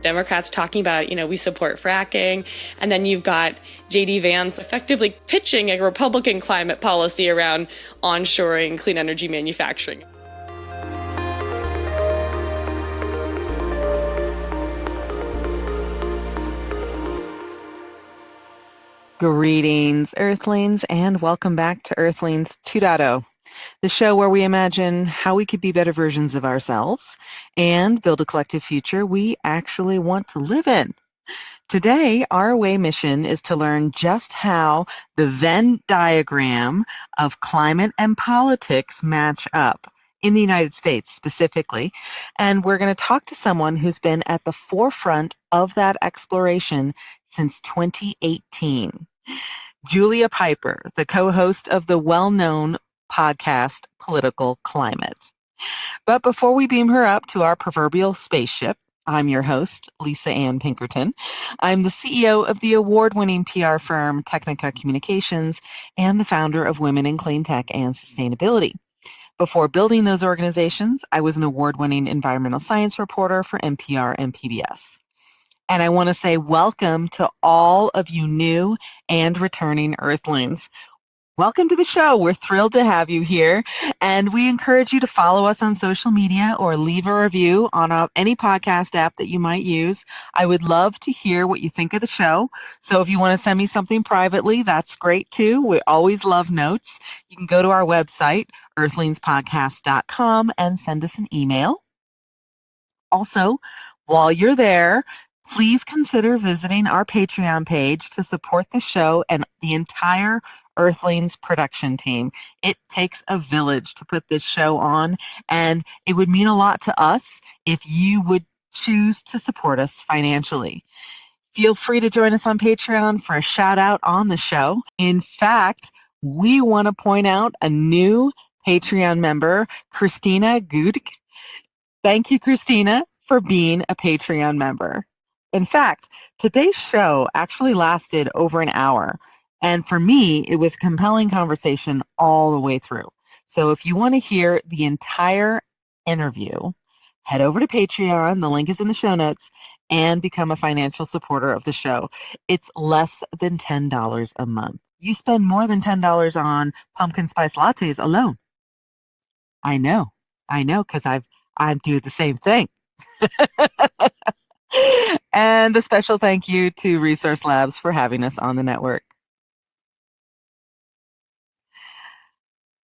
Democrats talking about, we support fracking. And then you've got J.D. Vance effectively pitching a Republican climate policy around onshoring clean energy manufacturing. Greetings, Earthlings, and welcome back to Earthlings 2.0, the show where we imagine how we could be better versions of ourselves and build a collective future we actually want to live in. Today, our away mission is to learn just how the Venn diagram of climate and politics match up in the United States specifically, and we're going to talk to someone who's been at the forefront of that exploration since 2018. Julia Pyper, the co-host of the well-known podcast Political Climate. But before we beam her up to our proverbial spaceship, I'm your host, Lisa Ann Pinkerton. I'm the CEO of the award-winning PR firm Technica Communications and the founder of Women in Cleantech and Sustainability. Before building those organizations, I was an award-winning environmental science reporter for NPR and PBS. And I want to say welcome to all of you new and returning Earthlings. Welcome to the show. We're thrilled to have you here. And we encourage you to follow us on social media or leave a review on any podcast app that you might use. I would love to hear what you think of the show. So if you want to send me something privately, that's great too. We always love notes. You can go to our website, earthlingspodcast.com, and send us an email. Also, while you're there, please consider visiting our Patreon page to support the show and the entire Earthlings production team. It takes a village to put this show on, and it would mean a lot to us if you would choose to support us financially. Feel free to join us on Patreon for a shout out on the show. In fact, we want to point out a new Patreon member, Christina Gudk. Thank you, Christina, for being a Patreon member. In fact, today's show actually lasted over an hour. And for me, it was a compelling conversation all the way through. So if you want to hear the entire interview, head over to Patreon. The link is in the show notes, and become a financial supporter of the show. It's less than $10 a month. You spend more than $10 on pumpkin spice lattes alone. I know, because I do the same thing. And a special thank you to Resource Labs for having us on the network.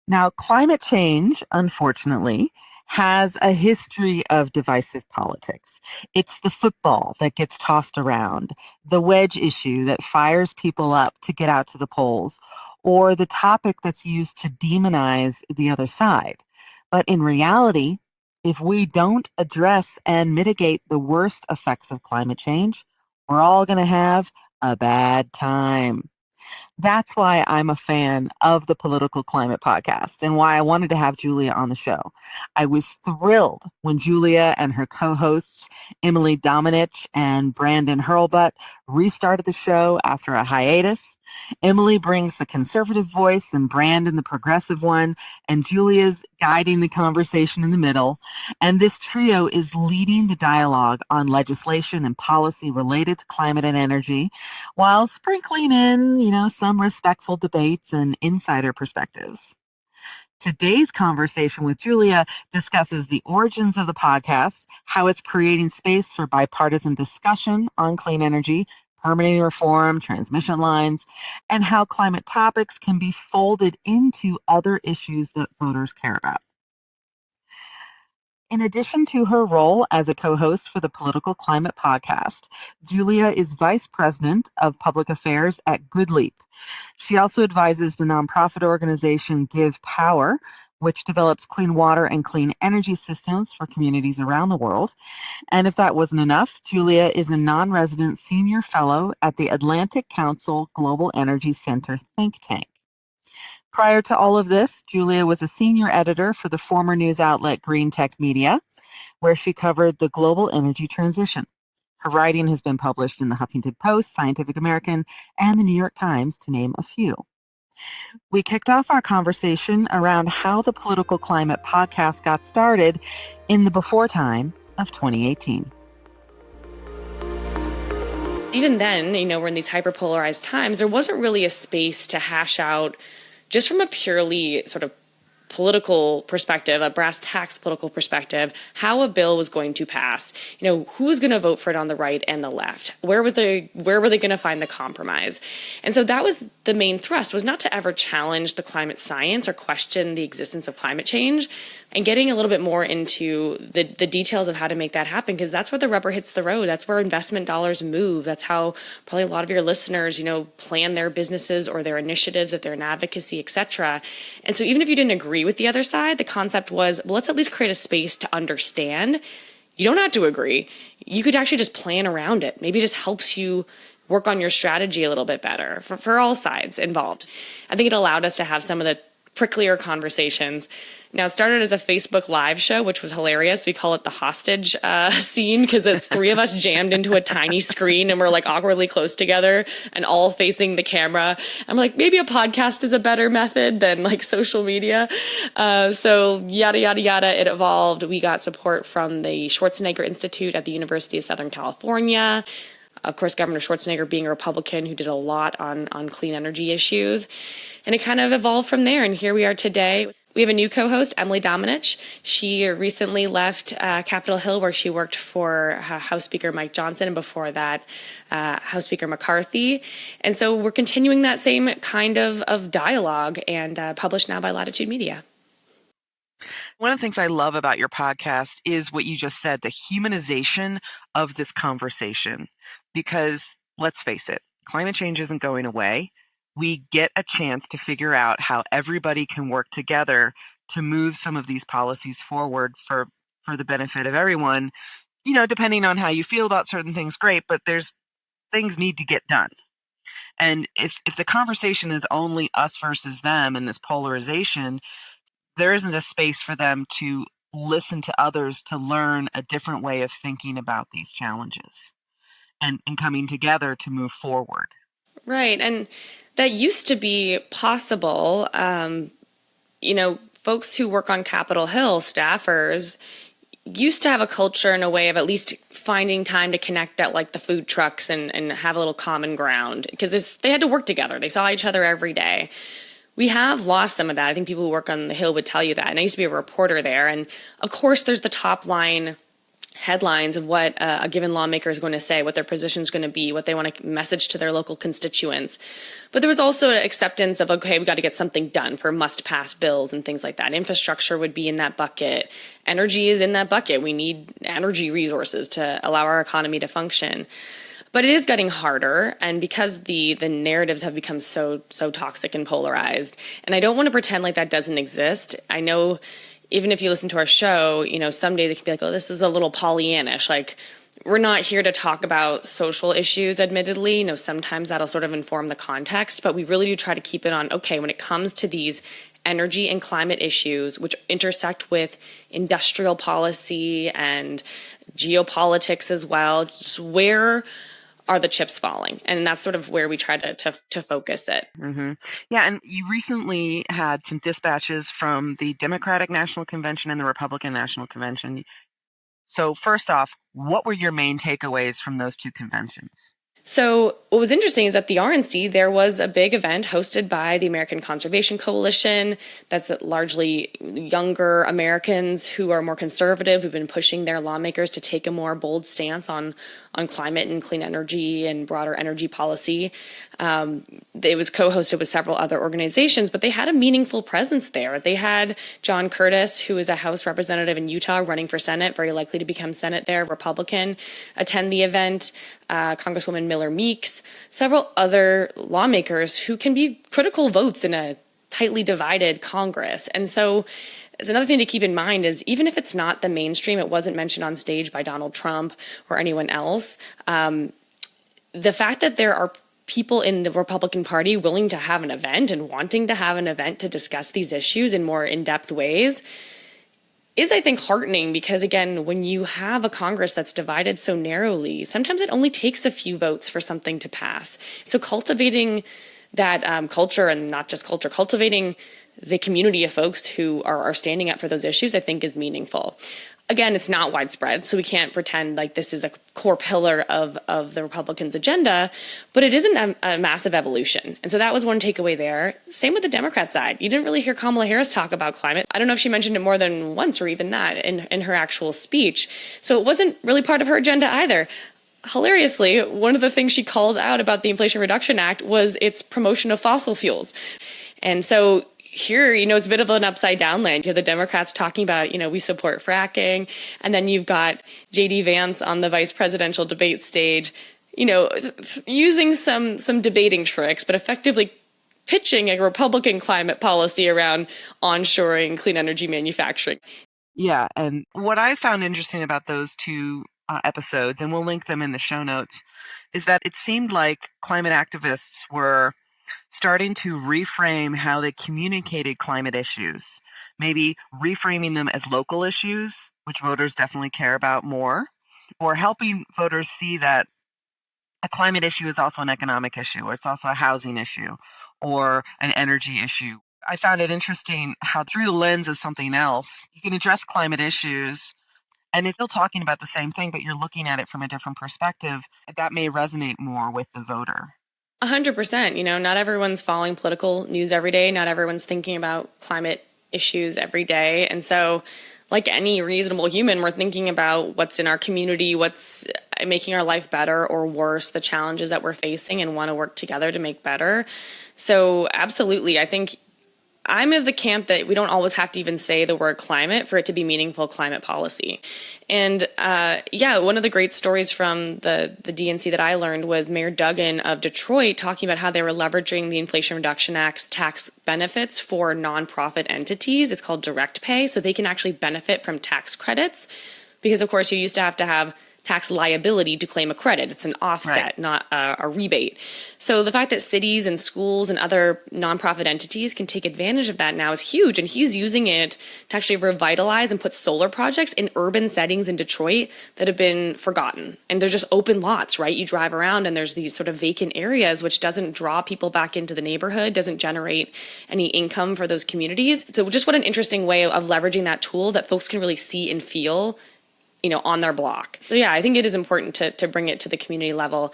Now, climate change, unfortunately, has a history of divisive politics. It's the football that gets tossed around, the wedge issue that fires people up to get out to the polls, or the topic that's used to demonize the other side. But in reality, if we don't address and mitigate the worst effects of climate change, we're all going to have a bad time. That's why I'm a fan of the Political Climate podcast and why I wanted to have Julia on the show. I was thrilled when Julia and her co-hosts, Emily Domenech and Brandon Hurlbut, restarted the show after a hiatus. Emily brings the conservative voice and Brandon the progressive one, and Julia's guiding the conversation in the middle. And this trio is leading the dialogue on legislation and policy related to climate and energy, while sprinkling in, some respectful debates and insider perspectives. Today's conversation with Julia discusses the origins of the podcast, how it's creating space for bipartisan discussion on clean energy, permitting reform, transmission lines, and how climate topics can be folded into other issues that voters care about. In addition to her role as a co-host for the Political Climate podcast, Julia is Vice President of Public Affairs at Good Leap. She also advises the nonprofit organization Give Power, which develops clean water and clean energy systems for communities around the world. And if that wasn't enough, Julia is a non-resident senior fellow at the Atlantic Council Global Energy Center think tank. Prior to all of this, Julia was a senior editor for the former news outlet Cleantech Media, where she covered the global energy transition. Her writing has been published in the Huffington Post, Scientific American, and the New York Times, to name a few. We kicked off our conversation around how the Political Climate podcast got started in the before time of 2018. even then, we're in these hyperpolarized times, there wasn't really a space to hash out just from a purely sort of political perspective, a brass tacks political perspective, how a bill was going to pass. Who was going to vote for it on the right and the left? Where were they going to find the compromise? And so that was the main thrust, was not to ever challenge the climate science or question the existence of climate change, and getting a little bit more into the details of how to make that happen, because that's where the rubber hits the road. That's where investment dollars move. That's how probably a lot of your listeners, plan their businesses or their initiatives, if they're in advocacy, et cetera. And so even if you didn't agree with the other side, the concept was, well, let's at least create a space to understand. You don't have to agree. You could actually just plan around it. Maybe it just helps you work on your strategy a little bit better for all sides involved. I think it allowed us to have some of the pricklier conversations. Now, it started as a Facebook Live show, which was hilarious. We call it the hostage scene, because it's three of us jammed into a tiny screen and we're like awkwardly close together and all facing the camera. I'm like, maybe a podcast is a better method than like social media. So yada, yada, yada, it evolved. We got support from the Schwarzenegger Institute at the University of Southern California. Of course, Governor Schwarzenegger being a Republican who did a lot on clean energy issues. And it kind of evolved from there. And here we are today. We have a new co-host, Emily Domenech. She recently left Capitol Hill, where she worked for House Speaker Mike Johnson, and before that, House Speaker McCarthy. And so we're continuing that same kind of dialogue, and published now by Latitude Media. One of the things I love about your podcast is what you just said, the humanization of this conversation. Because let's face it, climate change isn't going away. We get a chance to figure out how everybody can work together to move some of these policies forward for the benefit of everyone. Depending on how you feel about certain things, great, but things need to get done. And if the conversation is only us versus them and this polarization, there isn't a space for them to listen to others, to learn a different way of thinking about these challenges and coming together to move forward. Right. And that used to be possible. Folks who work on Capitol Hill, staffers, used to have a culture in a way of at least finding time to connect at like the food trucks and have a little common ground, because they had to work together. They saw each other every day. We have lost some of that. I think people who work on the Hill would tell you that. And I used to be a reporter there. And of course, there's the top line headlines of what a given lawmaker is going to say, what their position is going to be, what they want to message to their local constituents. But there was also an acceptance of, okay, we got to get something done for must-pass bills and things like that. Infrastructure would be in that bucket. Energy is in that bucket. We need energy resources to allow our economy to function. But it is getting harder, and because the narratives have become so toxic and polarized, and I don't want to pretend like that doesn't exist. I know even if you listen to our show, some days it can be like, oh, this is a little Pollyannish. Like, we're not here to talk about social issues, admittedly. Sometimes that'll sort of inform the context, but we really do try to keep it on, okay, when it comes to these energy and climate issues, which intersect with industrial policy and geopolitics as well, just where are the chips falling? And that's sort of where we try to focus it. Mm-hmm. Yeah, and you recently had some dispatches from the Democratic National Convention and the Republican National Convention. So first off, what were your main takeaways from those two conventions? So what was interesting is at the RNC, there was a big event hosted by the American Conservation Coalition. That's largely younger Americans who are more conservative, who've been pushing their lawmakers to take a more bold stance on climate and clean energy and broader energy policy. It was co-hosted with several other organizations, but they had a meaningful presence there. They had John Curtis, who is a House representative in Utah running for Senate, very likely to become Senate there, Republican, attend the event. Congresswoman Miller Meeks, several other lawmakers who can be critical votes in a tightly divided Congress. And so it's another thing to keep in mind is even if it's not the mainstream, it wasn't mentioned on stage by Donald Trump or anyone else, the fact that there are people in the Republican Party willing to have an event and wanting to have an event to discuss these issues in more in-depth ways is, I think, heartening, because, again, when you have a Congress that's divided so narrowly, sometimes it only takes a few votes for something to pass. So cultivating that culture, and not just culture, cultivating the community of folks who are standing up for those issues, I think is meaningful. Again, it's not widespread, so we can't pretend like this is a core pillar of the Republicans' agenda, but it isn't a massive evolution. And so that was one takeaway there. Same with the Democrat side. You didn't really hear Kamala Harris talk about climate. I don't know if she mentioned it more than once or even that in her actual speech. So it wasn't really part of her agenda either. Hilariously, one of the things she called out about the Inflation Reduction Act was its promotion of fossil fuels. And so here, it's a bit of an upside down land. You have the Democrats talking about, we support fracking. And then you've got J.D. Vance on the vice presidential debate stage, using some debating tricks, but effectively pitching a Republican climate policy around onshoring clean energy manufacturing. Yeah, and what I found interesting about those two episodes, and we'll link them in the show notes, is that it seemed like climate activists were starting to reframe how they communicated climate issues, maybe reframing them as local issues, which voters definitely care about more, or helping voters see that a climate issue is also an economic issue, or it's also a housing issue, or an energy issue. I found it interesting how through the lens of something else, you can address climate issues and it's still talking about the same thing, but you're looking at it from a different perspective. That may resonate more with the voter. 100%. Not everyone's following political news every day. Not everyone's thinking about climate issues every day. And so, like any reasonable human, we're thinking about what's in our community, what's making our life better or worse, the challenges that we're facing, and want to work together to make better. So absolutely, I think I'm of the camp that we don't always have to even say the word climate for it to be meaningful climate policy. And one of the great stories from the DNC that I learned was Mayor Duggan of Detroit talking about how they were leveraging the Inflation Reduction Act's tax benefits for nonprofit entities. It's called direct pay, so they can actually benefit from tax credits because, of course, you used to have tax liability to claim a credit. It's an offset, right, not a rebate. So the fact that cities and schools and other nonprofit entities can take advantage of that now is huge. And he's using it to actually revitalize and put solar projects in urban settings in Detroit that have been forgotten. And they're just open lots, right? You drive around and there's these sort of vacant areas, which doesn't draw people back into the neighborhood, doesn't generate any income for those communities. So just what an interesting way of leveraging that tool that folks can really see and feel on their block. So yeah, I think it is important to bring it to the community level.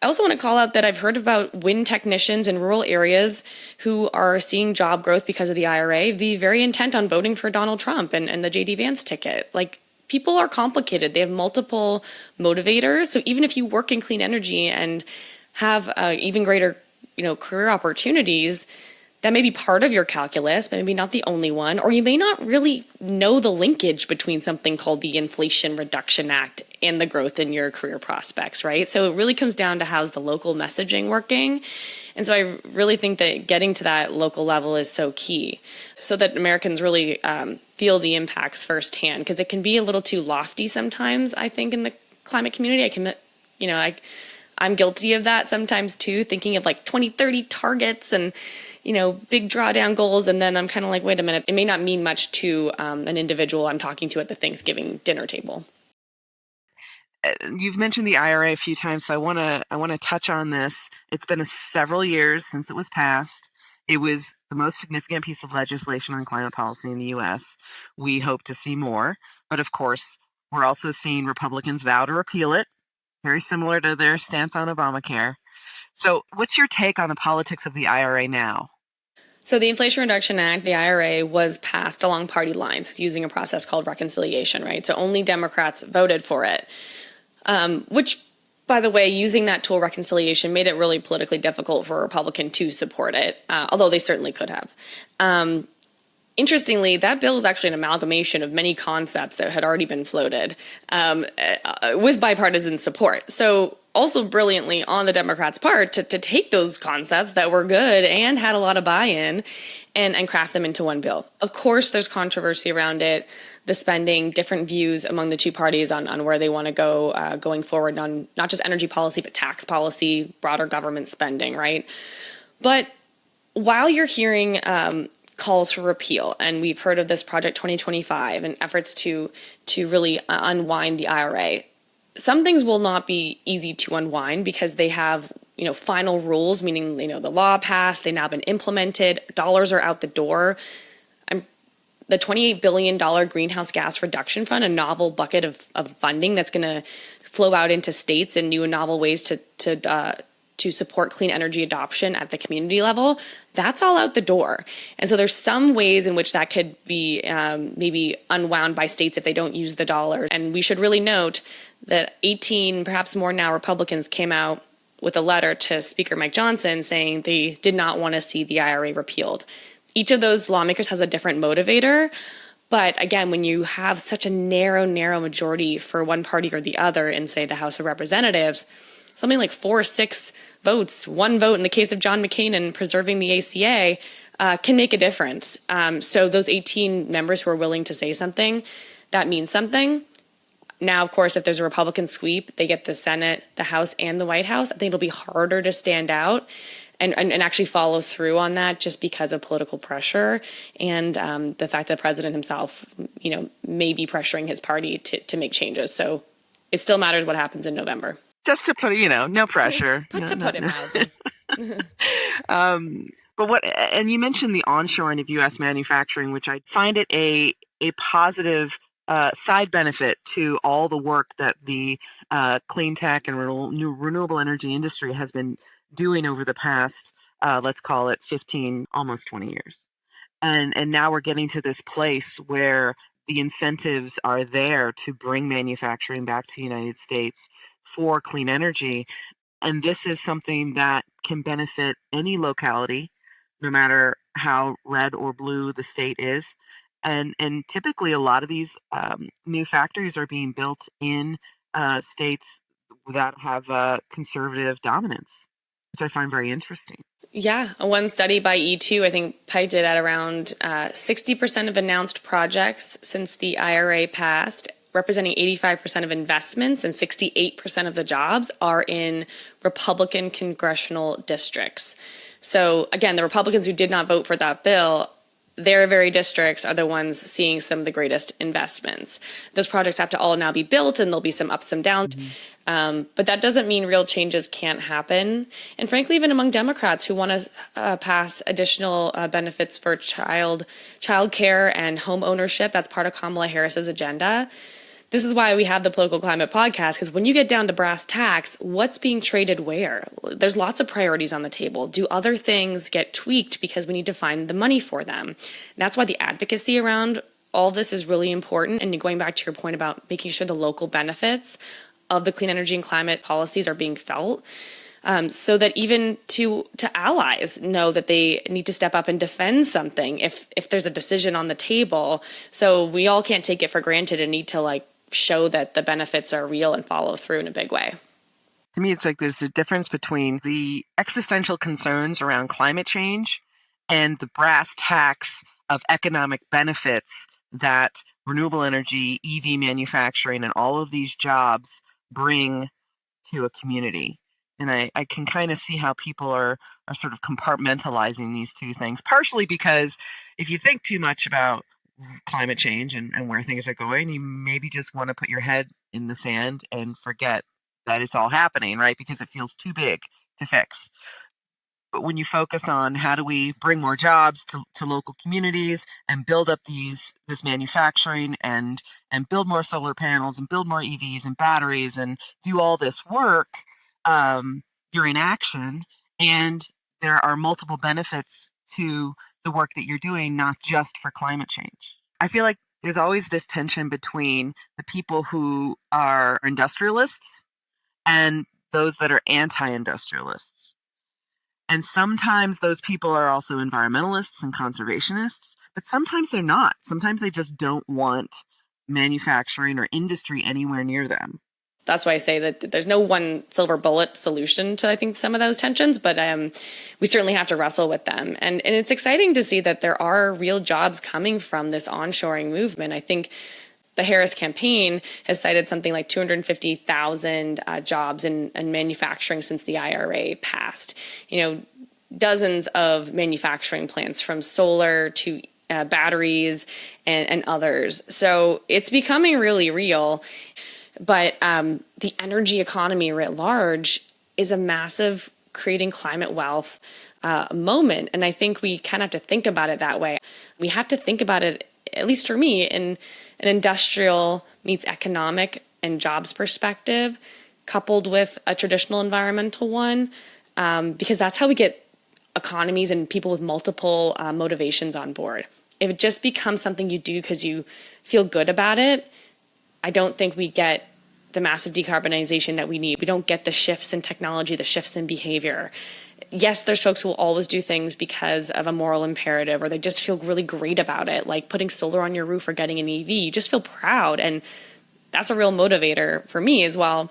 I also want to call out that I've heard about wind technicians in rural areas who are seeing job growth because of the IRA be very intent on voting for Donald Trump and the J.D. Vance ticket. Like, people are complicated. They have multiple motivators. So even if you work in clean energy and have even greater, career opportunities, that may be part of your calculus, but maybe not the only one, or you may not really know the linkage between something called the Inflation Reduction Act and the growth in your career prospects, right? So it really comes down to how's the local messaging working. And so I really think that getting to that local level is so key so that Americans really feel the impacts firsthand, because it can be a little too lofty sometimes, I think, in the climate community. I'm guilty of that sometimes too, thinking of like 2030 targets and big drawdown goals. And then I'm kind of like, wait a minute, it may not mean much to an individual I'm talking to at the Thanksgiving dinner table. You've mentioned the IRA a few times, so I want to touch on this. It's been several years since it was passed. It was the most significant piece of legislation on climate policy in the U.S. We hope to see more. But of course, we're also seeing Republicans vow to repeal it, very similar to their stance on Obamacare. So what's your take on the politics of the IRA now? So the Inflation Reduction Act, the IRA, was passed along party lines using a process called reconciliation, right? So only Democrats voted for it, which, by the way, using that tool, reconciliation, made it really politically difficult for a Republican to support it, although they certainly could have. Interestingly, that bill is actually an amalgamation of many concepts that had already been floated with bipartisan support. So also brilliantly on the Democrats' part to take those concepts that were good and had a lot of buy-in and craft them into one bill. Of course, there's controversy around it, the spending, different views among the two parties on where they want to go going forward on not just energy policy, but tax policy, broader government spending, right? But while you're hearing calls for repeal, and we've heard of this Project 2025 and efforts to really unwind the IRA, some things will not be easy to unwind because they have final rules, meaning, the law passed, they've now been implemented, dollars are out the door. The $28 billion greenhouse gas reduction fund, a novel bucket of funding that's going to flow out into states in new and novel ways to support clean energy adoption at the community level, that's all out the door. And so there's some ways in which that could be maybe unwound by states if they don't use the dollars. And we should really note that 18, perhaps more now, Republicans came out with a letter to Speaker Mike Johnson saying they did not want to see the IRA repealed. Each of those lawmakers has a different motivator. But again, when you have such a narrow majority for one party or the other in, say, the House of Representatives, something like 4 or 6 votes, one vote in the case of John McCain and preserving the ACA, can make a difference. So those 18 members who are willing to say something, that means something. Now, of course, if there's a Republican sweep, they get the Senate, the House, and the White House. I think it'll be harder to stand out and actually follow through on that just because of political pressure and the fact that the president himself, may be pressuring his party to make changes. So it still matters what happens in November. Just to put it, no pressure. Put it mildly. And you mentioned the onshoring of U.S. manufacturing, which I find it a positive side benefit to all the work that the Cleantech and renewable energy industry has been doing over the past, let's call it 15, almost 20 years. And now we're getting to this place where the incentives are there to bring manufacturing back to the United States for clean energy. And this is something that can benefit any locality, no matter how red or blue the state is. And typically a lot of these new factories are being built in states that have conservative dominance, which I find very interesting. Yeah, one study by E2, I think, pegged it at around 60% of announced projects since the IRA passed, representing 85% of investments and 68% of the jobs are in Republican congressional districts. So again, the Republicans who did not vote for that bill, their very districts are the ones seeing some of the greatest investments. Those projects have to all now be built and there'll be some ups and downs. But that doesn't mean real changes can't happen. And frankly, even among Democrats who want to pass additional benefits for child care and home ownership, that's part of Kamala Harris's agenda. This is why we have the Political Climate podcast, because when you get down to brass tacks, what's being traded where? There's lots of priorities on the table. Do other things get tweaked because we need to find the money for them? And that's why the advocacy around all this is really important. And going back to your point about making sure the local benefits of the clean energy and climate policies are being felt, so that even to allies know that they need to step up and defend something if there's a decision on the table. So we all can't take it for granted and need to show that the benefits are real and follow through in a big way. To me, it's like there's a difference between the existential concerns around climate change and the brass tacks of economic benefits that renewable energy, EV manufacturing, and all of these jobs bring to a community. And I can kind of see how people are sort of compartmentalizing these two things, partially because if you think too much about climate change and where things are going, you maybe just want to put your head in the sand and forget that it's all happening, right? Because it feels too big to fix. But when you focus on how do we bring more jobs to local communities and build up this manufacturing and build more solar panels and build more EVs and batteries and do all this work, you're in action, and there are multiple benefits to the work that you're doing, not just for climate change. I feel like there's always this tension between the people who are industrialists and those that are anti-industrialists. And sometimes those people are also environmentalists and conservationists, but sometimes they're not. Sometimes they just don't want manufacturing or industry anywhere near them. That's why I say that there's no one silver bullet solution to, I think, some of those tensions, but we certainly have to wrestle with them. And it's exciting to see that there are real jobs coming from this onshoring movement. I think the Harris campaign has cited something like 250,000 jobs in manufacturing since the IRA passed. Dozens of manufacturing plants from solar to batteries and others. So it's becoming really real. But the energy economy writ large is a massive creating climate wealth moment. And I think we kind of have to think about it that way. We have to think about it, at least for me, in an industrial meets economic and jobs perspective, coupled with a traditional environmental one, because that's how we get economies and people with multiple motivations on board. If it just becomes something you do because you feel good about it, I don't think we get the massive decarbonization that we need. We don't get the shifts in technology, the shifts in behavior. Yes, there's folks who will always do things because of a moral imperative, or they just feel really great about it, like putting solar on your roof or getting an EV. You just feel proud, and that's a real motivator for me as well.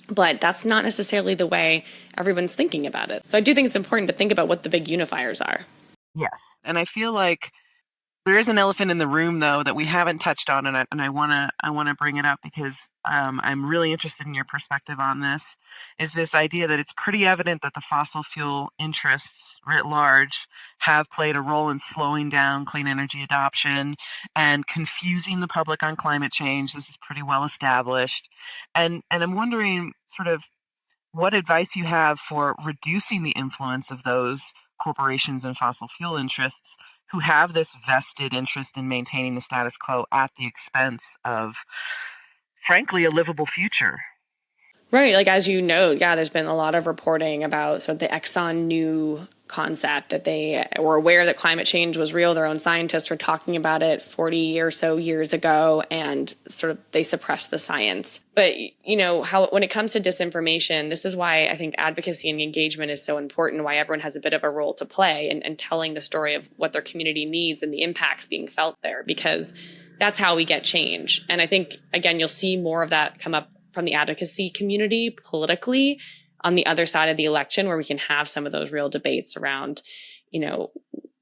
But that's not necessarily the way everyone's thinking about it. So I do think it's important to think about what the big unifiers are. Yes. And I feel like there is an elephant in the room, though, that we haven't touched on, and I wanna bring it up because I'm really interested in your perspective on this. Is this idea that it's pretty evident that the fossil fuel interests writ large have played a role in slowing down clean energy adoption and confusing the public on climate change. This is pretty well established, and I'm wondering sort of what advice you have for reducing the influence of those corporations and fossil fuel interests who have this vested interest in maintaining the status quo at the expense of, frankly, a livable future. Right. Like, as you know, yeah, there's been a lot of reporting about sort of the Exxon new concept that they were aware that climate change was real. Their own scientists were talking about it 40 or so years ago, and sort of they suppressed the science. But, how when it comes to disinformation, this is why I think advocacy and engagement is so important, why everyone has a bit of a role to play and telling the story of what their community needs and the impacts being felt there, because that's how we get change. And I think, again, you'll see more of that come up from the advocacy community politically on the other side of the election, where we can have some of those real debates around,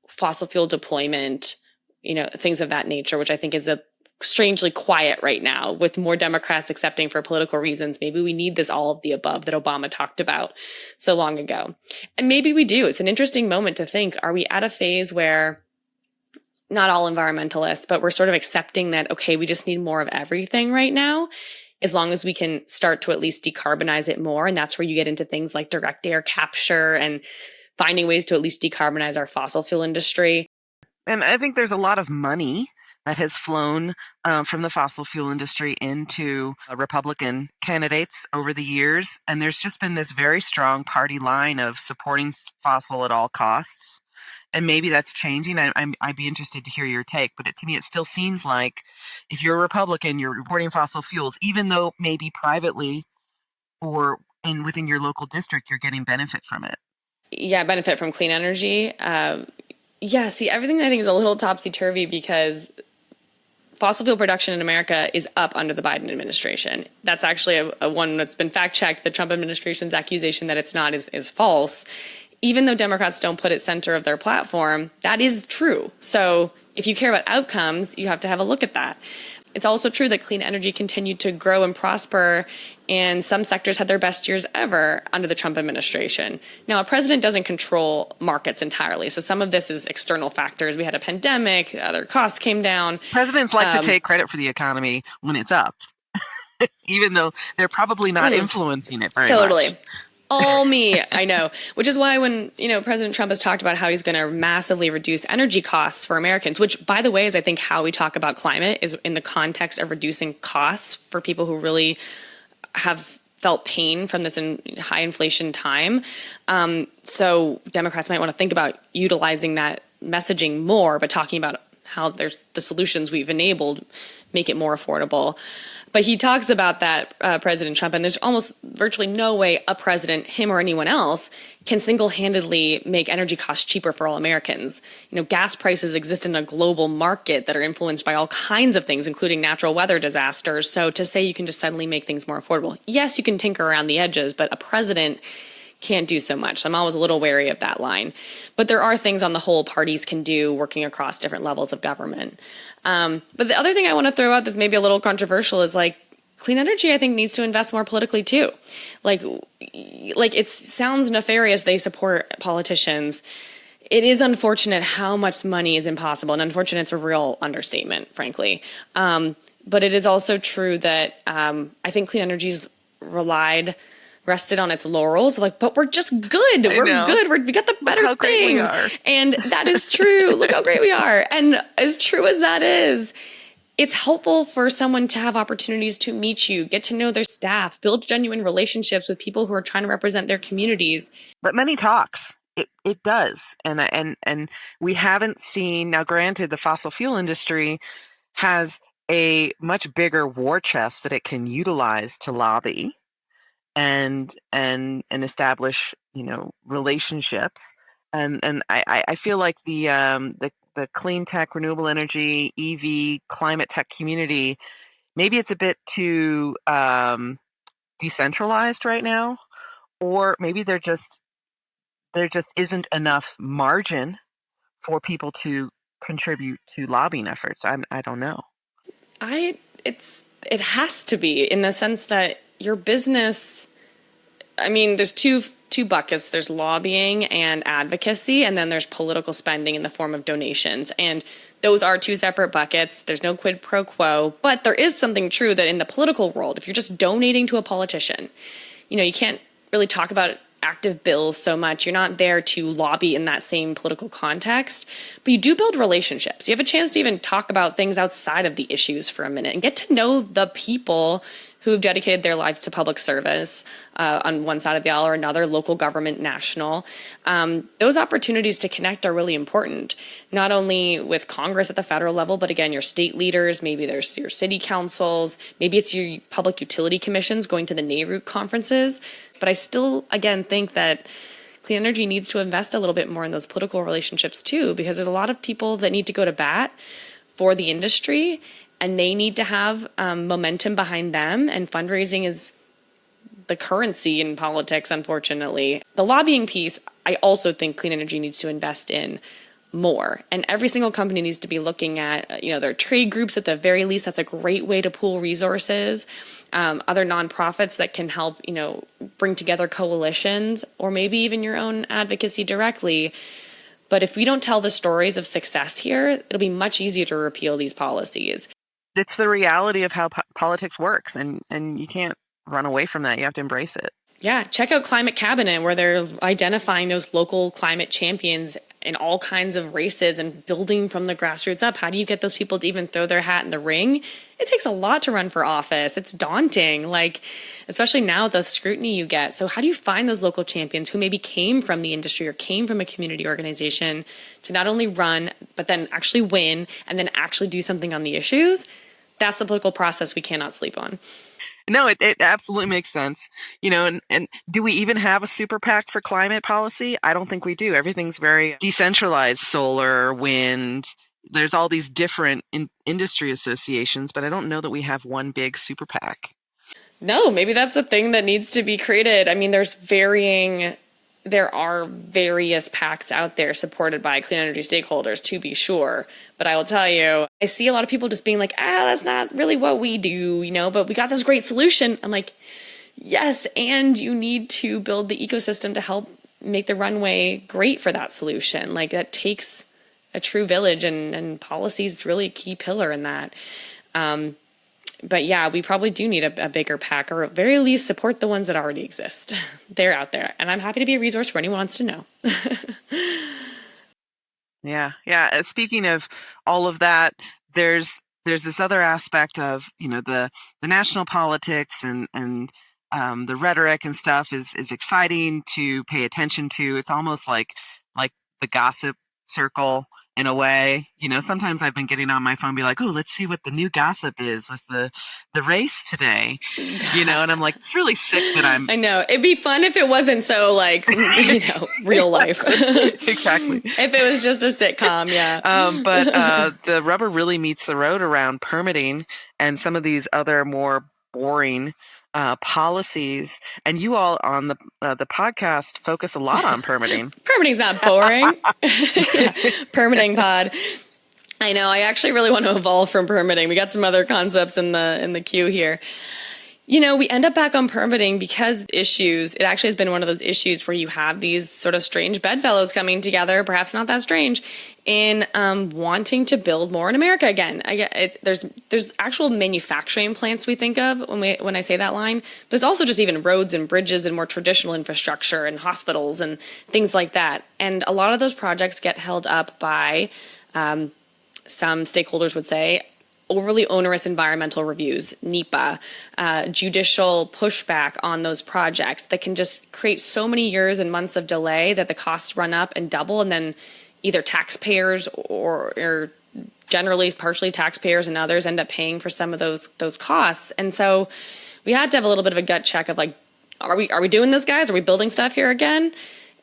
fossil fuel deployment, things of that nature, which I think is strangely quiet right now, with more Democrats accepting for political reasons. Maybe we need this all of the above that Obama talked about so long ago. And maybe we do. It's an interesting moment to think, are we at a phase where not all environmentalists, but we're sort of accepting that, okay, we just need more of everything right now, as long as we can start to at least decarbonize it more. And that's where you get into things like direct air capture and finding ways to at least decarbonize our fossil fuel industry. And I think there's a lot of money that has flown from the fossil fuel industry into Republican candidates over the years. And there's just been this very strong party line of supporting fossil at all costs. And maybe that's changing. I'd be interested to hear your take, but to me, it still seems like if you're a Republican, you're reporting fossil fuels, even though maybe privately or within your local district, you're getting benefit from it. Yeah, benefit from clean energy. See, everything I think is a little topsy-turvy, because fossil fuel production in America is up under the Biden administration. That's actually a one that's been fact-checked. The Trump administration's accusation that it's not is false. Even though Democrats don't put it center of their platform, that is true. So if you care about outcomes, you have to have a look at that. It's also true that clean energy continued to grow and prosper, and some sectors had their best years ever under the Trump administration. Now, a president doesn't control markets entirely, so some of this is external factors. We had a pandemic, other costs came down. Presidents like to take credit for the economy when it's up, even though they're probably not influencing it very much. Totally. All me, I know. Which is why when, President Trump has talked about how he's going to massively reduce energy costs for Americans, which, by the way, is I think how we talk about climate is in the context of reducing costs for people who really have felt pain from this high inflation time. So Democrats might want to think about utilizing that messaging more, but talking about how there's the solutions we've enabled make it more affordable. But he talks about that, President Trump, and there's almost virtually no way a president, him or anyone else, can single-handedly make energy costs cheaper for all Americans. Gas prices exist in a global market that are influenced by all kinds of things, including natural weather disasters. So to say you can just suddenly make things more affordable, yes, you can tinker around the edges, but a president can't do so much. So I'm always a little wary of that line. But there are things on the whole parties can do working across different levels of government. But the other thing I want to throw out that's maybe a little controversial is clean energy, I think, needs to invest more politically too. Like it sounds nefarious they support politicians. It is unfortunate how much money is impossible, and unfortunate is a real understatement, frankly. But it is also true that I think clean energy's relied rested on its laurels, like, but we're just good. We're good. We got the better Look how great thing. we are. And that is true. Look how great we are. And as true as that is, it's helpful for someone to have opportunities to meet you, get to know their staff, build genuine relationships with people who are trying to represent their communities. But money talks. It does. And we haven't seen, now granted, the fossil fuel industry has a much bigger war chest that it can utilize to lobby and establish, relationships. And I feel like the Cleantech, renewable energy, EV, climate tech community, maybe it's a bit too decentralized right now, or maybe there just isn't enough margin for people to contribute to lobbying efforts. I don't know. It has to be, in the sense that your business, I mean, there's two buckets. There's lobbying and advocacy, and then there's political spending in the form of donations. And those are two separate buckets. There's no quid pro quo, but there is something true that in the political world, if you're just donating to a politician, you can't really talk about active bills so much. You're not there to lobby in that same political context, but you do build relationships. You have a chance to even talk about things outside of the issues for a minute and get to know the people who've dedicated their life to public service on one side of the aisle or another, local government, national. Those opportunities to connect are really important, not only with Congress at the federal level, but again, your state leaders, maybe there's your city councils, maybe it's your public utility commissions going to the NARUC conferences. But I still, again, think that clean energy needs to invest a little bit more in those political relationships too, because there's a lot of people that need to go to bat for the industry, and they need to have momentum behind them. And fundraising is the currency in politics, unfortunately. The lobbying piece, I also think clean energy needs to invest in more. And every single company needs to be looking at, their trade groups at the very least. That's a great way to pool resources. Other nonprofits that can help, bring together coalitions, or maybe even your own advocacy directly. But if we don't tell the stories of success here, it'll be much easier to repeal these policies. It's the reality of how politics works, and you can't run away from that. You have to embrace it. Yeah, check out Climate Cabinet, where they're identifying those local climate champions in all kinds of races and building from the grassroots up. How do you get those people to even throw their hat in the ring? It takes a lot to run for office. It's daunting, especially now with the scrutiny you get. So how do you find those local champions who maybe came from the industry or came from a community organization to not only run, but then actually win and then actually do something on the issues? That's the political process we cannot sleep on. No, it absolutely makes sense. And do we even have a super PAC for climate policy? I don't think we do. Everything's very decentralized, solar, wind. There's all these different industry associations, but I don't know that we have one big super PAC. No, maybe that's a thing that needs to be created. I mean, there are various PACs out there supported by clean energy stakeholders, to be sure. But I will tell you, I see a lot of people just being like, that's not really what we do, but we got this great solution. I'm like, yes, and you need to build the ecosystem to help make the runway great for that solution. That takes a true village, and policy is really a key pillar in that. But yeah, we probably do need a bigger PAC, or at very least support the ones that already exist. They're out there, and I'm happy to be a resource for anyone who wants to know. Yeah. Speaking of all of that, there's this other aspect of the national politics and the rhetoric and stuff is exciting to pay attention to. It's almost like the gossip circle in a way. Sometimes I've been getting on my phone, be like, oh, let's see what the new gossip is with the race today. And I'm like, it's really sick that I know. It'd be fun if it wasn't so real life. Exactly. If it was just a sitcom, yeah. But the rubber really meets the road around permitting and some of these other more boring policies, and you all on the podcast focus a lot on permitting. Permitting's not boring. Yeah, permitting pod. I know. I actually really want to evolve from permitting. We got some other concepts in the queue here. We end up back on permitting because it actually has been one of those issues where you have these sort of strange bedfellows coming together, perhaps not that strange, in wanting to build more in America again. There's actual manufacturing plants we think of when I say that line, but there's also just even roads and bridges and more traditional infrastructure and hospitals and things like that. And a lot of those projects get held up by some stakeholders would say overly onerous environmental reviews, NEPA, judicial pushback on those projects that can just create so many years and months of delay that the costs run up and double, and then either taxpayers or generally partially taxpayers and others end up paying for some of those costs. And so we had to have a little bit of a gut check of like, are we doing this, guys? Are we building stuff here again?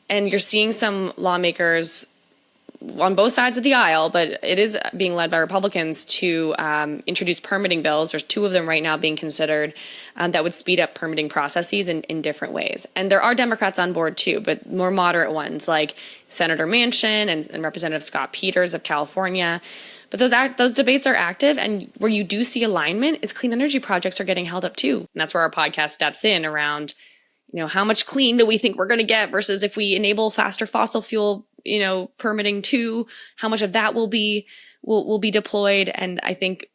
And you're seeing some lawmakers on both sides of the aisle, but it is being led by Republicans to introduce permitting bills. There's 2 of them right now being considered that would speed up permitting processes in different ways. And there are Democrats on board too, but more moderate ones like Senator Manchin and Representative Scott Peters of California. But those debates are active, and where you do see alignment is clean energy projects are getting held up too. And that's where our podcast steps in around, how much clean do we think we're going to get versus if we enable faster fossil fuel permitting too, how much of that will be deployed. And I think,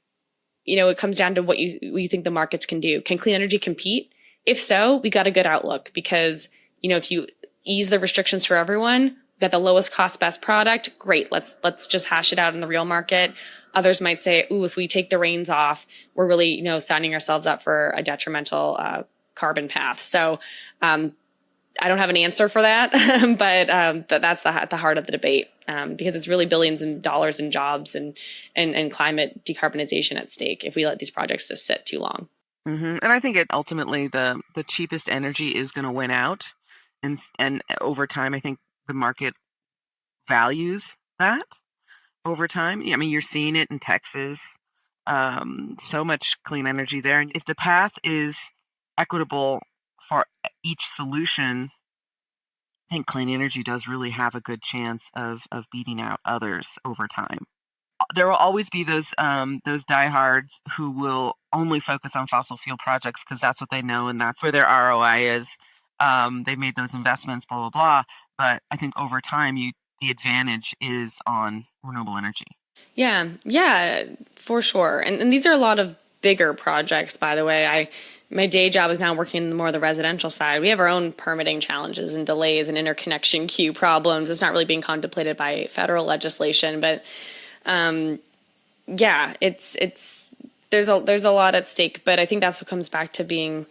it comes down to what you think the markets can do. Can clean energy compete? If so, we got a good outlook because, if you ease the restrictions for everyone, we got the lowest cost, best product. Great. Let's just hash it out in the real market. Others might say, ooh, if we take the reins off, we're really, signing ourselves up for a detrimental carbon path. So, I don't have an answer for that, but that's the heart of the debate because it's really billions of dollars in jobs and climate decarbonization at stake if we let these projects just sit too long. Mm-hmm. And I think ultimately the cheapest energy is going to win out, and over time I think the market values that over time. I mean, you're seeing it in Texas, so much clean energy there, and if the path is equitable for each solution, I think clean energy does really have a good chance of beating out others over time. There will always be those diehards who will only focus on fossil fuel projects because that's what they know and that's where their ROI is. They made those investments, blah blah blah. But I think over time, the advantage is on renewable energy. Yeah, for sure. And these are a lot of bigger projects, by the way. My day job is now working more the residential side. We have our own permitting challenges and delays and interconnection queue problems. It's not really being contemplated by federal legislation, but it's there's a lot at stake. But I think that's what comes back to being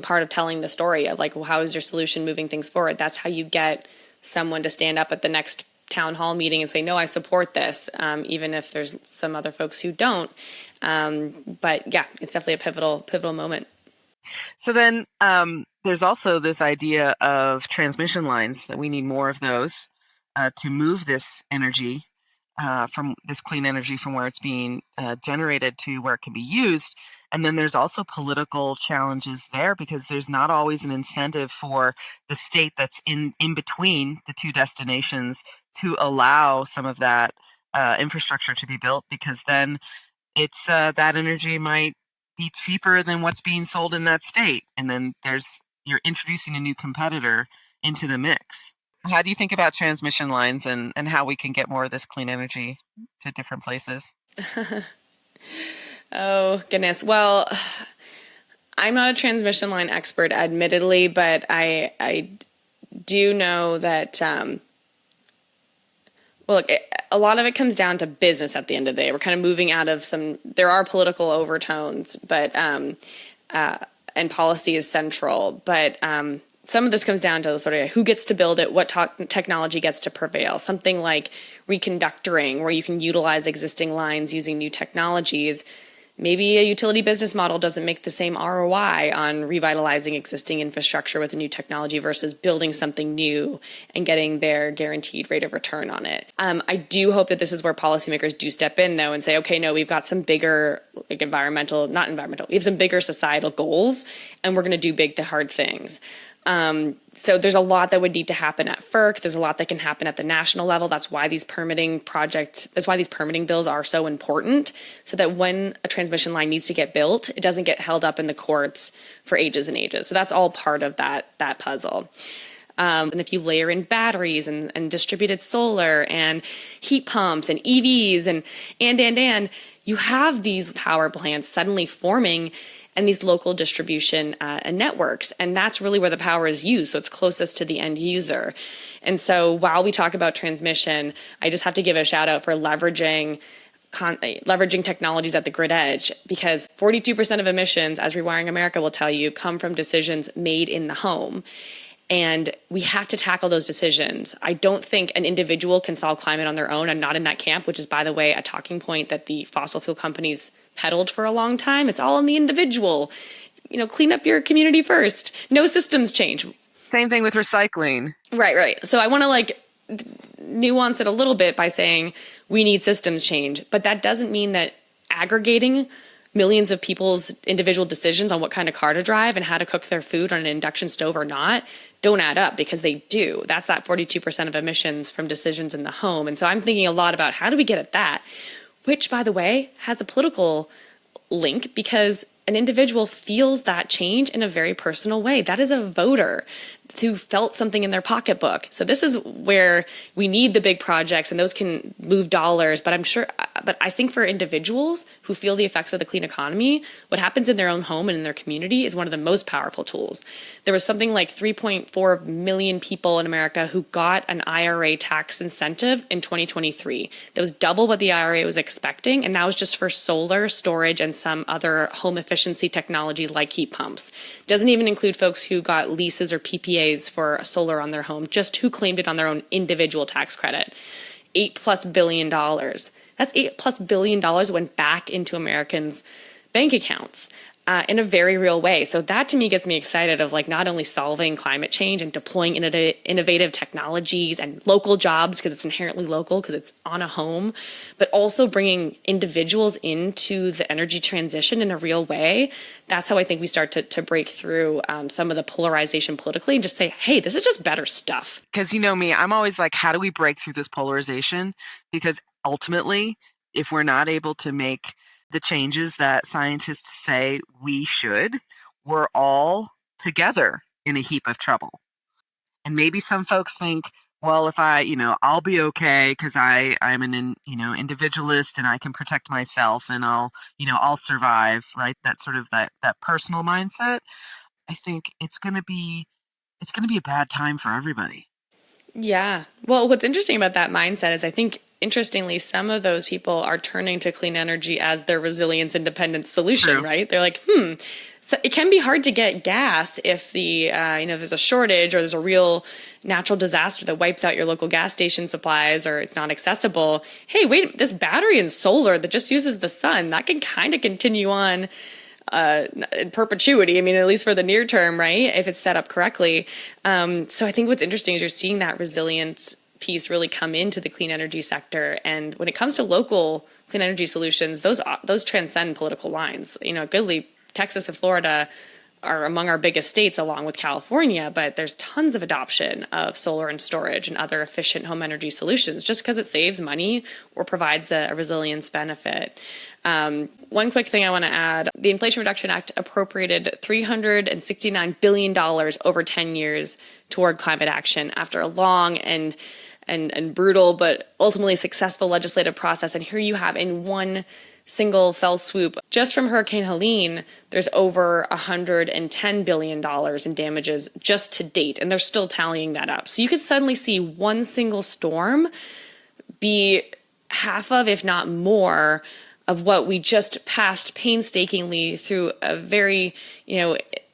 part of telling the story of like, well, how is your solution moving things forward? That's how you get someone to stand up at the next town hall meeting and say, no, I support this, even if there's some other folks who don't. But yeah, it's definitely a pivotal moment. So then there's also this idea of transmission lines, that we need more of those to move this energy from this clean energy from where it's being generated to where it can be used. And then there's also political challenges there because there's not always an incentive for the state that's in between the 2 destinations to allow some of that infrastructure to be built, because then it's that energy might be cheaper than what's being sold in that state. And then you're introducing a new competitor into the mix. How do you think about transmission lines and how we can get more of this clean energy to different places? Oh, goodness. Well, I'm not a transmission line expert, admittedly, but I do know that, look, a lot of it comes down to business at the end of the day. We're kind of moving out of there are political overtones, but, and policy is central, but, some of this comes down to sort of who gets to build it, what technology gets to prevail. Something like reconductoring, where you can utilize existing lines using new technologies. Maybe a utility business model doesn't make the same ROI on revitalizing existing infrastructure with a new technology versus building something new and getting their guaranteed rate of return on it. I do hope that this is where policymakers do step in, though, and say, okay, no, we've got some bigger, we have some bigger societal goals, and we're going to do big, the hard things. So there's a lot that would need to happen at FERC. There's a lot that can happen at the national level. That's why these permitting bills are so important, so that when a transmission line needs to get built, it doesn't get held up in the courts for ages and ages. So that's all part of that puzzle. And if you layer in batteries and distributed solar and heat pumps and EVs and you have these power plants suddenly forming and these local distribution networks. And that's really where the power is used. So it's closest to the end user. And so while we talk about transmission, I just have to give a shout out for leveraging technologies at the grid edge, because 42% of emissions, as Rewiring America will tell you, come from decisions made in the home. And we have to tackle those decisions. I don't think an individual can solve climate on their own. I'm not in that camp, which is, by the way, a talking point that the fossil fuel companies peddled for a long time. It's all in the individual. Clean up your community first. No systems change. Same thing with recycling. Right. So I want to nuance it a little bit by saying we need systems change, but that doesn't mean that aggregating millions of people's individual decisions on what kind of car to drive and how to cook their food on an induction stove or not don't add up, because they do. That's that 42% of emissions from decisions in the home. And so I'm thinking a lot about how do we get at that, which, by the way, has a political link, because an individual feels that change in a very personal way. That is a voter who felt something in their pocketbook. So this is where we need the big projects, and those can move dollars. But I think for individuals who feel the effects of the clean economy, what happens in their own home and in their community is one of the most powerful tools. There was something like 3.4 million people in America who got an IRA tax incentive in 2023. That was double what the IRA was expecting, and that was just for solar, storage, and some other home efficiency technology like heat pumps. Doesn't even include folks who got leases or PPAs for solar on their home, just who claimed it on their own individual tax credit. $8+ billion. That's $8+ billion went back into Americans' bank accounts in a very real way. So that to me gets me excited of not only solving climate change and deploying innovative technologies and local jobs, because it's inherently local, because it's on a home, but also bringing individuals into the energy transition in a real way. That's how I think we start to break through some of the polarization politically and just say, hey, this is just better stuff. Because me, I'm always like, how do we break through this polarization? Because ultimately, if we're not able to make the changes that scientists say we should, we're all together in a heap of trouble. And maybe some folks think, well, if I'll be okay because I'm an individualist and I can protect myself and I'll survive, right? That sort of that personal mindset. I think it's going to be a bad time for everybody. Yeah. Well, what's interesting about that mindset is I think, interestingly, some of those people are turning to clean energy as their resilience independence solution, True. Right? They're like, So it can be hard to get gas if there's a shortage or there's a real natural disaster that wipes out your local gas station supplies or it's not accessible. Hey, wait, this battery and solar that just uses the sun, that can kind of continue on in perpetuity. I mean, at least for the near term, right? If it's set up correctly. So I think what's interesting is you're seeing that resilience piece really come into the clean energy sector. And when it comes to local clean energy solutions, those transcend political lines. Goodly, Texas and Florida are among our biggest states along with California, but there's tons of adoption of solar and storage and other efficient home energy solutions just because it saves money or provides a resilience benefit. One quick thing I want to add, the Inflation Reduction Act appropriated $369 billion over 10 years toward climate action after a long and brutal but ultimately successful legislative process. And here you have in one single fell swoop, just from Hurricane Helene, there's over $110 billion in damages just to date, and they're still tallying that up. So you could suddenly see one single storm be half of, if not more, of what we just passed painstakingly through a very,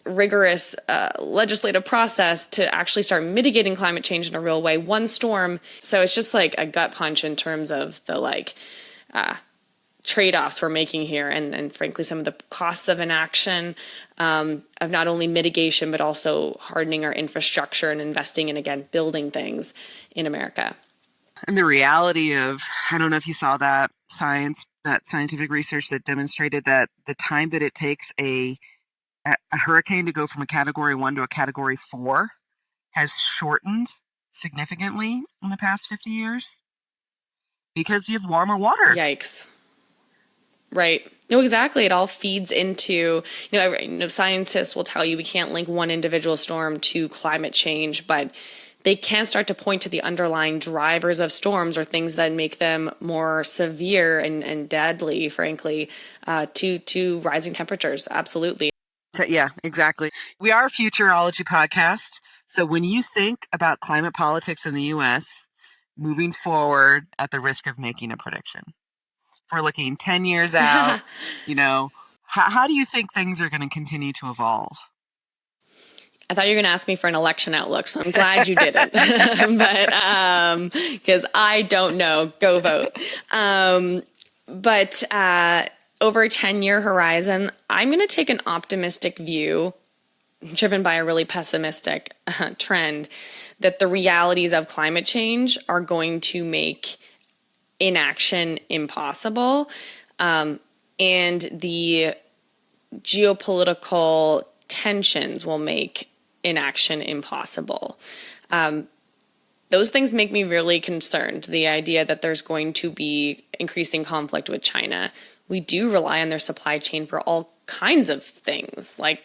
rigorous legislative process to actually start mitigating climate change in a real way. One storm. So it's just like a gut punch in terms of the trade-offs we're making here and frankly some of the costs of inaction of not only mitigation but also hardening our infrastructure and investing in, again, building things in America. And the reality of, I don't know if you saw that scientific research that demonstrated that the time that it takes a hurricane to go from a category 1 to a category 4 has shortened significantly in the past 50 years because you have warmer water. Yikes. Right. No, exactly. It all feeds into, scientists will tell you we can't link one individual storm to climate change, but they can start to point to the underlying drivers of storms or things that make them more severe and deadly, frankly, to rising temperatures. Absolutely. Yeah, exactly. We are a futurology podcast. So when you think about climate politics in the US moving forward at the risk of making a prediction, if we're looking 10 years out, how do you think things are going to continue to evolve? I thought you were going to ask me for an election outlook, so I'm glad you didn't. But because I don't know, go vote. But over a 10-year horizon, I'm going to take an optimistic view, driven by a really pessimistic trend, that the realities of climate change are going to make inaction impossible, and the geopolitical tensions will make inaction impossible. Those things make me really concerned. The idea that there's going to be increasing conflict with China. We do rely on their supply chain for all kinds of things, like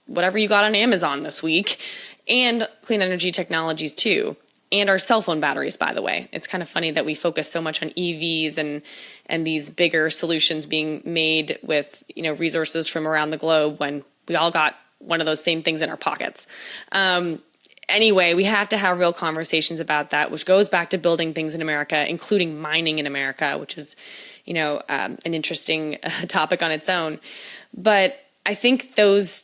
whatever you got on Amazon this week, and clean energy technologies too, and our cell phone batteries, by the way. It's kind of funny that we focus so much on EVs and these bigger solutions being made with resources from around the globe when we all got one of those same things in our pockets. Anyway, we have to have real conversations about that, which goes back to building things in America, including mining in America, which is, an interesting topic on its own. But I think those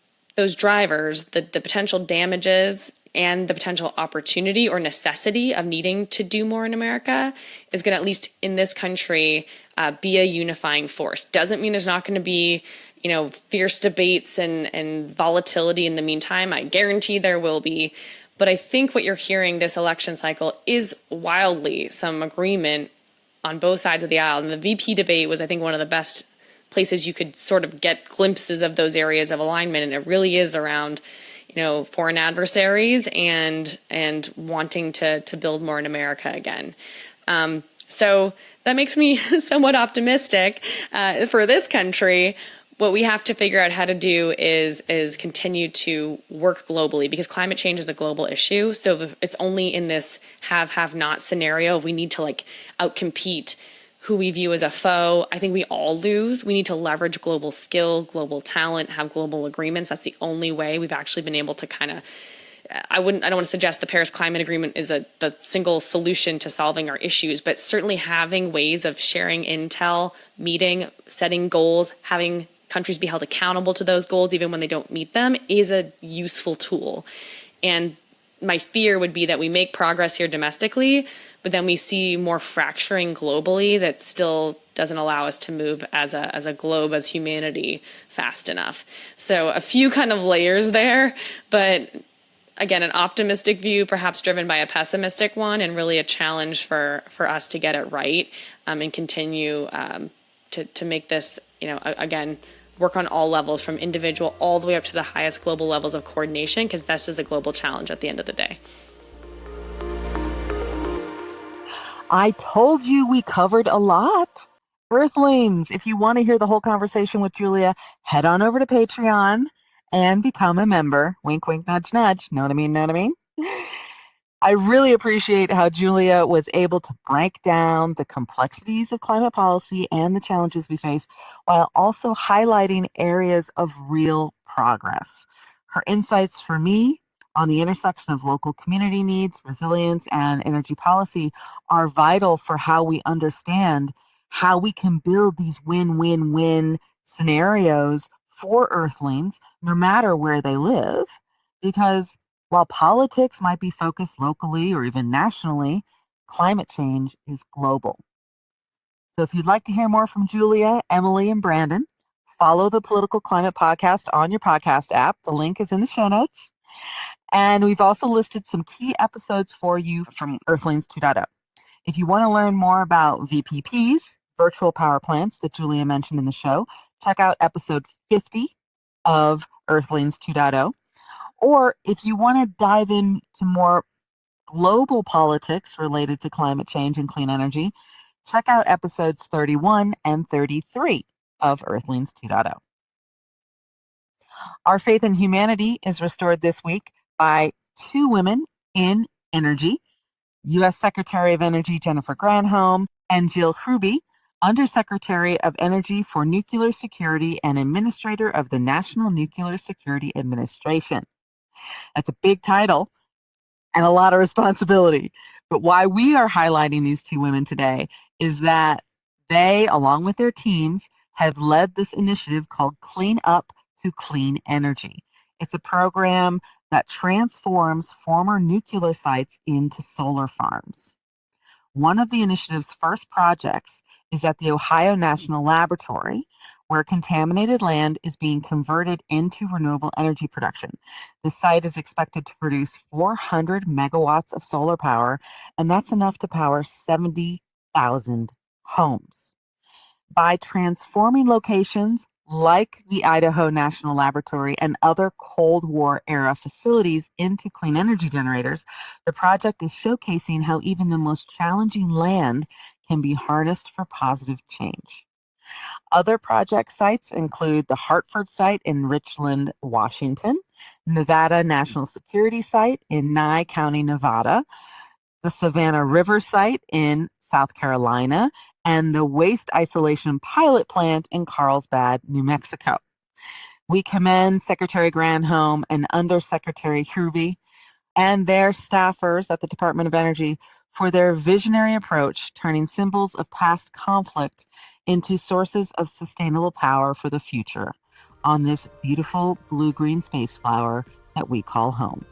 drivers, the potential damages and the potential opportunity or necessity of needing to do more in America is going to, at least in this country, be a unifying force. Doesn't mean there's not going to be fierce debates and volatility in the meantime. I guarantee there will be. But I think what you're hearing this election cycle is wildly some agreement on both sides of the aisle. And the VP debate was, I think, one of the best places you could sort of get glimpses of those areas of alignment. And it really is around, foreign adversaries and wanting to build more in America again. So that makes me somewhat optimistic for this country. What we have to figure out how to do is continue to work globally, because climate change is a global issue. So it's only in this have not scenario we need to outcompete who we view as a foe. I think we all lose. We need to leverage global skill, global talent, have global agreements. That's the only way we've actually been able to kind of, I don't want to suggest the Paris Climate Agreement is the single solution to solving our issues, but certainly having ways of sharing intel, meeting, setting goals, having countries be held accountable to those goals even when they don't meet them is a useful tool. And my fear would be that we make progress here domestically, but then we see more fracturing globally that still doesn't allow us to move as a globe, as humanity, fast enough. So a few kind of layers there, but again, an optimistic view, perhaps driven by a pessimistic one, and really a challenge for us to get it right, and continue to make this, again, work on all levels, from individual all the way up to the highest global levels of coordination, because this is a global challenge at the end of the day. I told you we covered a lot. Earthlings, if you want to hear the whole conversation with Julia, head on over to Patreon and become a member. Wink, wink, nudge, nudge. Know what I mean? Know what I mean? I really appreciate how Julia was able to break down the complexities of climate policy and the challenges we face, while also highlighting areas of real progress. Her insights for me on the intersection of local community needs, resilience, and energy policy are vital for how we understand how we can build these win-win-win scenarios for Earthlings, no matter where they live, because while politics might be focused locally or even nationally, climate change is global. So if you'd like to hear more from Julia, Emily, and Brandon, follow the Political Climate Podcast on your podcast app. The link is in the show notes. And we've also listed some key episodes for you from Earthlings 2.0. If you want to learn more about VPPs, virtual power plants that Julia mentioned in the show, check out episode 50 of Earthlings 2.0. Or if you want to dive into more global politics related to climate change and clean energy, check out episodes 31 and 33 of Earthlings 2.0. Our faith in humanity is restored this week by two women in energy, U.S. Secretary of Energy Jennifer Granholm and Jill Hrubey, Undersecretary of Energy for Nuclear Security and Administrator of the National Nuclear Security Administration. That's a big title and a lot of responsibility. But why we are highlighting these two women today is that they, along with their teams, have led this initiative called Clean Up to Clean Energy. It's a program that transforms former nuclear sites into solar farms. One of the initiative's first projects is at the Ohio National Laboratory, where contaminated land is being converted into renewable energy production. The site is expected to produce 400 megawatts of solar power, and that's enough to power 70,000 homes. By transforming locations like the Idaho National Laboratory and other Cold War era facilities into clean energy generators, the project is showcasing how even the most challenging land can be harnessed for positive change. Other project sites include the Hartford site in Richland, Washington, Nevada National Security Site in Nye County, Nevada, the Savannah River site in South Carolina, and the Waste Isolation Pilot Plant in Carlsbad, New Mexico. We commend Secretary Granholm and Undersecretary Hrubey and their staffers at the Department of Energy for their visionary approach, turning symbols of past conflict into sources of sustainable power for the future on this beautiful blue-green space flower that we call home.